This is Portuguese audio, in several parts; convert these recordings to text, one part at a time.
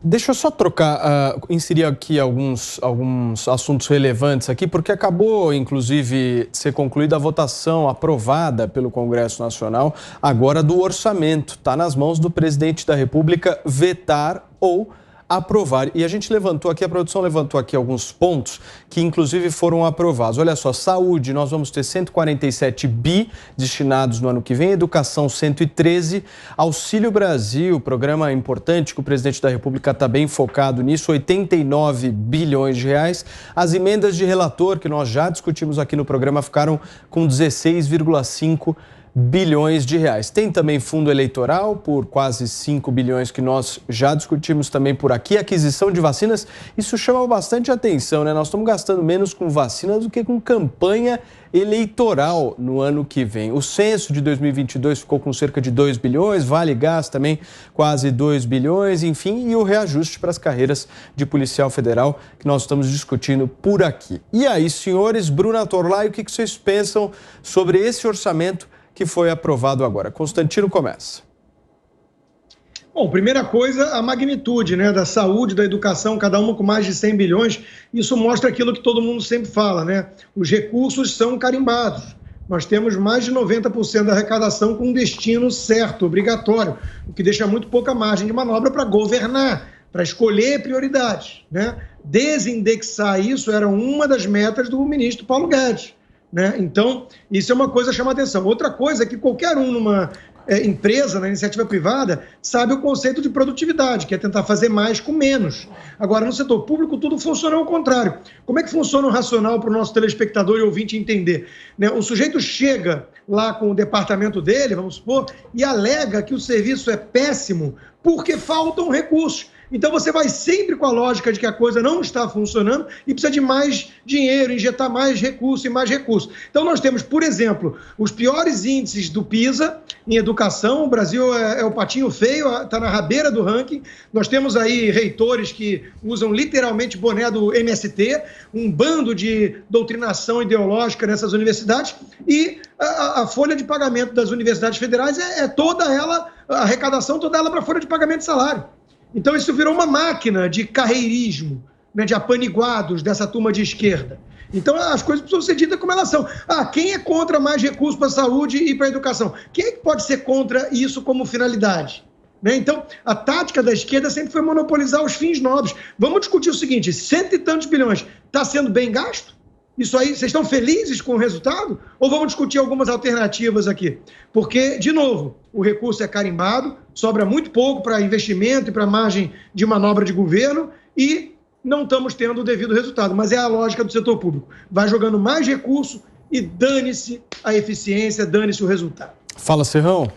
Deixa eu só inserir aqui alguns assuntos relevantes aqui, porque acabou, inclusive, de ser concluída a votação aprovada pelo Congresso Nacional, agora do orçamento. Está nas mãos do presidente da República vetar ou aprovar. E a produção levantou aqui alguns pontos que inclusive foram aprovados. Olha só, saúde, nós vamos ter 147 bi destinados no ano que vem, educação 113, Auxílio Brasil, programa importante que o presidente da República está bem focado nisso, 89 bilhões de reais. As emendas de relator, que nós já discutimos aqui no programa, ficaram com 16,5 bilhões de reais. Tem também fundo eleitoral por quase 5 bilhões que nós já discutimos também por aqui. Aquisição de vacinas, isso chama bastante atenção, né? Nós estamos gastando menos com vacina do que com campanha eleitoral no ano que vem. O censo de 2022 ficou com cerca de 2 bilhões, Vale Gás também quase 2 bilhões, enfim, e o reajuste para as carreiras de policial federal que nós estamos discutindo por aqui. E aí, senhores, Bruna Torlai, o que vocês pensam sobre esse orçamento que foi aprovado agora? Constantino começa. Bom, primeira coisa, a magnitude, né, da saúde, da educação, cada uma com mais de 100 bilhões, isso mostra aquilo que todo mundo sempre fala, né? Os recursos são carimbados. Nós temos mais de 90% da arrecadação com um destino certo, obrigatório, o que deixa muito pouca margem de manobra para governar, para escolher prioridades, né? Desindexar isso era uma das metas do ministro Paulo Guedes, né? Então, isso é uma coisa que chama atenção. Outra coisa é que qualquer um numa empresa, na iniciativa privada, sabe o conceito de produtividade, que é tentar fazer mais com menos. Agora, no setor público, tudo funciona ao contrário. Como é que funciona o racional para o nosso telespectador e ouvinte entender? Né? O sujeito chega lá com o departamento dele, vamos supor, e alega que o serviço é péssimo porque faltam recursos. Então, você vai sempre com a lógica de que a coisa não está funcionando e precisa de mais dinheiro, injetar mais recurso e mais recurso. Então, nós temos, por exemplo, os piores índices do PISA em educação. O Brasil é o patinho feio, está na rabeira do ranking. Nós temos aí reitores que usam literalmente boné do MST, um bando de doutrinação ideológica nessas universidades. E a folha de pagamento das universidades federais é toda ela, a arrecadação toda ela para a folha de pagamento de salário. Então, isso virou uma máquina de carreirismo, né, de apaniguados dessa turma de esquerda. Então, as coisas precisam ser ditas como elas são. Quem é contra mais recursos para a saúde e para a educação? Quem é que pode ser contra isso como finalidade? Né? Então, a tática da esquerda sempre foi monopolizar os fins nobres. Vamos discutir o seguinte, 100 e tantos bilhões, está sendo bem gasto? Isso aí, vocês estão felizes com o resultado? Ou vamos discutir algumas alternativas aqui? Porque, de novo, o recurso é carimbado, sobra muito pouco para investimento e para margem de manobra de governo e não estamos tendo o devido resultado. Mas é a lógica do setor público. Vai jogando mais recurso e dane-se a eficiência, dane-se o resultado. Fala, Serrão.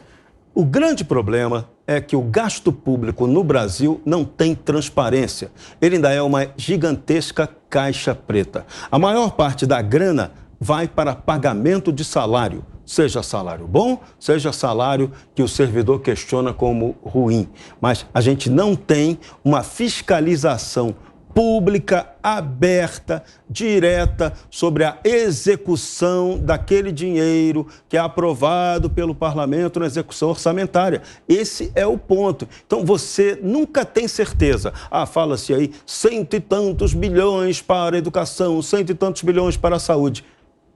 O grande problema é que o gasto público no Brasil não tem transparência. Ele ainda é uma gigantesca caixa preta. A maior parte da grana vai para pagamento de salário, seja salário bom, seja salário que o servidor questiona como ruim. Mas a gente não tem uma fiscalização pública, aberta, direta, sobre a execução daquele dinheiro que é aprovado pelo parlamento na execução orçamentária. Esse é o ponto. Então, você nunca tem certeza. Fala-se aí 100 e tantos bilhões para a educação, 100 e tantos bilhões para a saúde.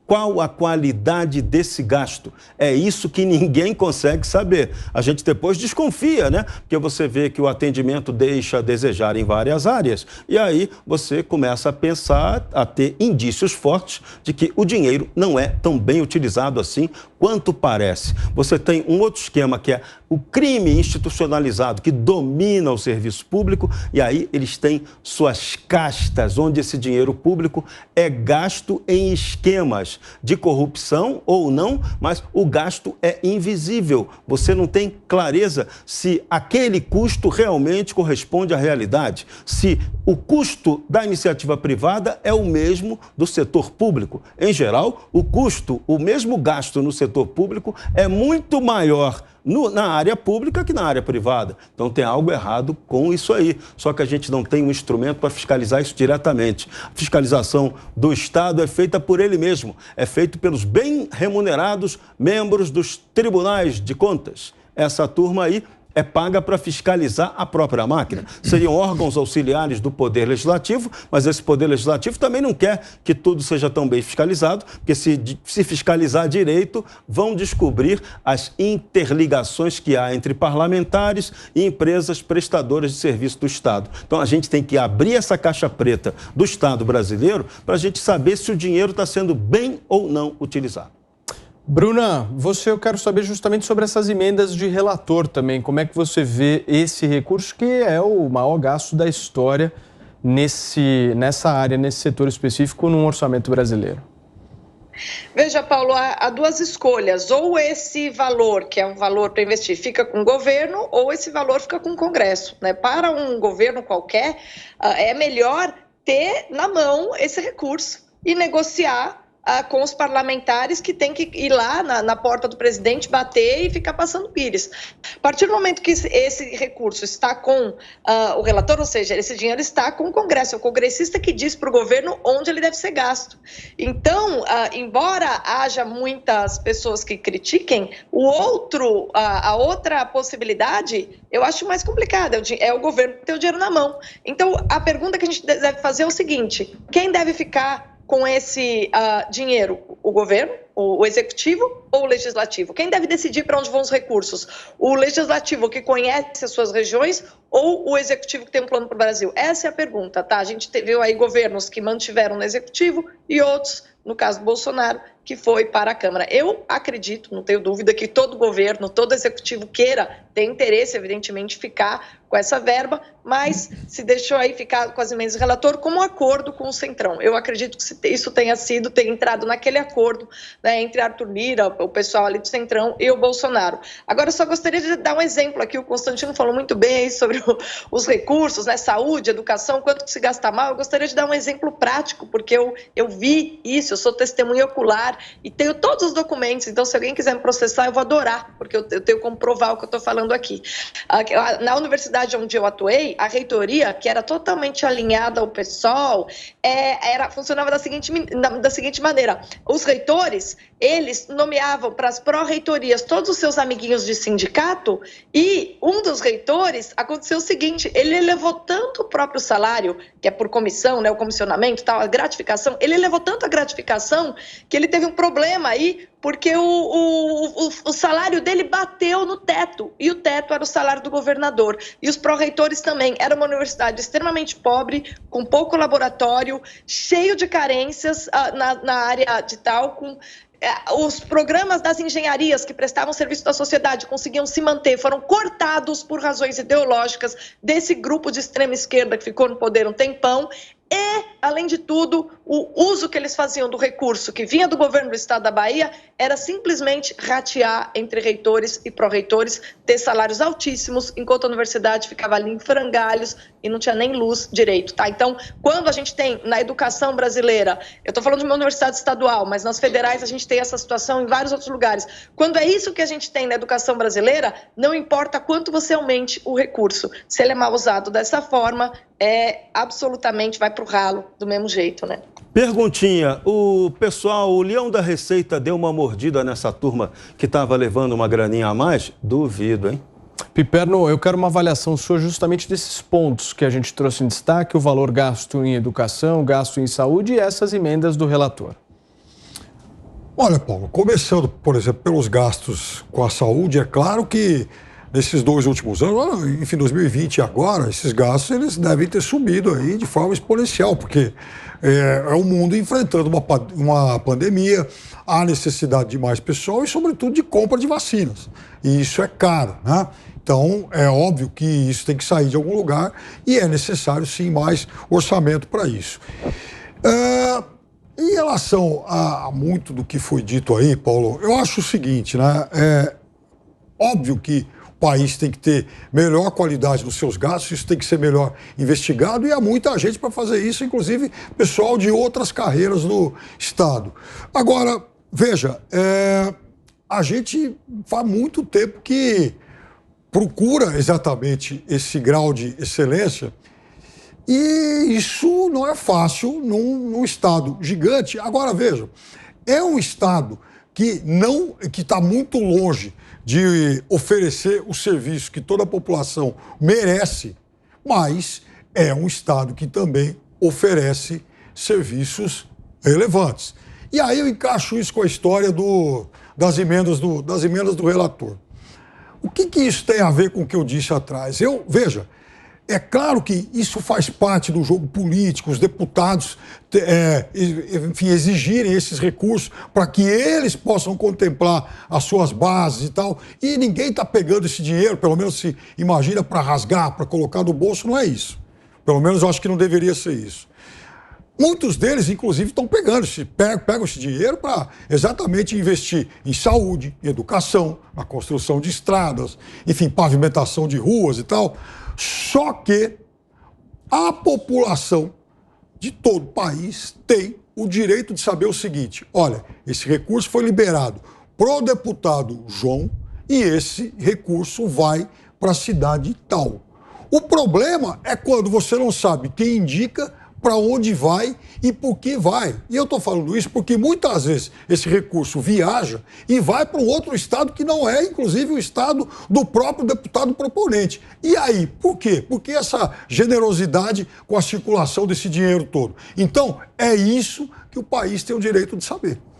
Qual a qualidade desse gasto? É isso que ninguém consegue saber. A gente depois desconfia, né? Porque você vê que o atendimento deixa a desejar em várias áreas. E aí você começa a pensar, a ter indícios fortes de que o dinheiro não é tão bem utilizado assim quanto parece. Você tem um outro esquema que é o crime institucionalizado que domina o serviço público e aí eles têm suas castas onde esse dinheiro público é gasto em esquemas de corrupção ou não, mas o gasto é invisível. Você não tem clareza se aquele custo realmente corresponde à realidade, se o custo da iniciativa privada é o mesmo do setor público. Em geral, o mesmo gasto no setor público é muito maior na área pública que na área privada. Então tem algo errado com isso aí. Só que a gente não tem um instrumento para fiscalizar isso diretamente. A fiscalização do Estado é feita por ele mesmo. É feito pelos bem remunerados membros dos tribunais de contas. Essa turma aí é paga para fiscalizar a própria máquina. Seriam órgãos auxiliares do Poder Legislativo, mas esse Poder Legislativo também não quer que tudo seja tão bem fiscalizado, porque se fiscalizar direito, vão descobrir as interligações que há entre parlamentares e empresas prestadoras de serviço do Estado. Então, a gente tem que abrir essa caixa preta do Estado brasileiro para a gente saber se o dinheiro está sendo bem ou não utilizado. Bruna, eu quero saber justamente sobre essas emendas de relator também. Como é que você vê esse recurso, que é o maior gasto da história nessa área, nesse setor específico, num orçamento brasileiro? Veja, Paulo, há duas escolhas. Ou esse valor, que é um valor para investir, fica com o governo, ou esse valor fica com o Congresso, né? Para um governo qualquer, é melhor ter na mão esse recurso e negociar com os parlamentares, que tem que ir lá na porta do presidente, bater e ficar passando pires. A partir do momento que esse recurso está com o relator, ou seja, esse dinheiro está com o Congresso, é o congressista que diz para o governo onde ele deve ser gasto. Então, embora haja muitas pessoas que critiquem, a outra possibilidade eu acho mais complicada, é o governo ter o dinheiro na mão. Então, a pergunta que a gente deve fazer é o seguinte: quem deve ficar com esse dinheiro? O governo, o executivo ou o legislativo? Quem deve decidir para onde vão os recursos? O legislativo, que conhece as suas regiões, ou o executivo, que tem um plano para o Brasil? Essa é a pergunta, tá? A gente viu aí governos que mantiveram no executivo e outros, no caso do Bolsonaro, que foi para a Câmara. Eu acredito, não tenho dúvida, que todo governo, todo executivo tem interesse, evidentemente, ficar com essa verba, mas se deixou aí ficar com as emendas de relator como um acordo com o Centrão. Eu acredito que isso tenha entrado naquele acordo, né, entre Arthur Lira, o pessoal ali do Centrão, e o Bolsonaro. Agora, eu só gostaria de dar um exemplo aqui. O Constantino falou muito bem aí sobre os recursos, né, saúde, educação, quanto que se gasta mal. Eu gostaria de dar um exemplo prático, porque eu vi isso, eu sou testemunha ocular e tenho todos os documentos. Então, se alguém quiser me processar, eu vou adorar, porque eu tenho como provar o que eu estou falando aqui. Na universidade onde eu atuei, a reitoria, que era totalmente alinhada ao PSOL, funcionava da seguinte maneira: os reitores, eles nomeavam para as pró-reitorias todos os seus amiguinhos de sindicato, e um dos reitores, aconteceu o seguinte: ele elevou tanto o próprio salário, que é por comissão, né, o comissionamento, tal, a gratificação, ele elevou tanto a gratificação que ele teve um problema aí, porque o salário dele bateu no teto, e o teto era o salário do governador. E os pró-reitores também. Era uma universidade extremamente pobre, com pouco laboratório, cheio de carências na área de tal, com os programas das engenharias que prestavam serviço da sociedade conseguiam se manter, foram cortados por razões ideológicas desse grupo de extrema esquerda que ficou no poder um tempão. E, além de tudo, o uso que eles faziam do recurso que vinha do governo do estado da Bahia era simplesmente ratear entre reitores e pró-reitores, ter salários altíssimos, enquanto a universidade ficava ali em frangalhos e não tinha nem luz direito, tá? Então, quando a gente tem na educação brasileira, eu estou falando de uma universidade estadual, mas nas federais a gente tem essa situação em vários outros lugares. Quando é isso que a gente tem na educação brasileira, não importa quanto você aumente o recurso, se ele é mal usado dessa forma, absolutamente vai para o ralo do mesmo jeito, né? Perguntinha: o Leão da Receita deu uma mordida nessa turma que estava levando uma graninha a mais? Duvido, hein? Piperno, eu quero uma avaliação sua justamente desses pontos que a gente trouxe em destaque: o valor gasto em educação, gasto em saúde e essas emendas do relator. Olha, Paulo, começando, por exemplo, pelos gastos com a saúde, é claro que nesses 2 últimos anos, enfim, 2020 e agora, esses gastos eles devem ter subido aí de forma exponencial, porque é o mundo enfrentando uma pandemia, há necessidade de mais pessoal e, sobretudo, de compra de vacinas. E isso é caro, né? Então, é óbvio que isso tem que sair de algum lugar e é necessário, sim, mais orçamento para isso. Em relação a muito do que foi dito aí, Paulo, eu acho o seguinte, né? É óbvio que o país tem que ter melhor qualidade nos seus gastos, isso tem que ser melhor investigado e há muita gente para fazer isso, inclusive pessoal de outras carreiras no Estado. Agora, veja, a gente faz muito tempo que procura exatamente esse grau de excelência e isso não é fácil num Estado gigante. Agora, veja, é um Estado que está muito longe de oferecer o serviço que toda a população merece, mas é um Estado que também oferece serviços relevantes. E aí eu encaixo isso com a história das emendas do relator. O que isso tem a ver com o que eu disse atrás? Veja, é claro que isso faz parte do jogo político, os deputados enfim, exigirem esses recursos para que eles possam contemplar as suas bases e tal, e ninguém está pegando esse dinheiro, pelo menos se imagina, para rasgar, para colocar no bolso, não é isso. Pelo menos eu acho que não deveria ser isso. Muitos deles, inclusive, estão pegam esse dinheiro para exatamente investir em saúde, em educação, na construção de estradas, enfim, pavimentação de ruas e tal. Só que a população de todo o país tem o direito de saber o seguinte: olha, esse recurso foi liberado pro deputado João e esse recurso vai para a cidade tal. O problema é quando você não sabe quem indica, para onde vai e por que vai. E eu estou falando isso porque muitas vezes esse recurso viaja e vai para um outro estado que não é, inclusive, o estado do próprio deputado proponente. E aí, por quê? Porque essa generosidade com a circulação desse dinheiro todo. Então, é isso que o país tem o direito de saber.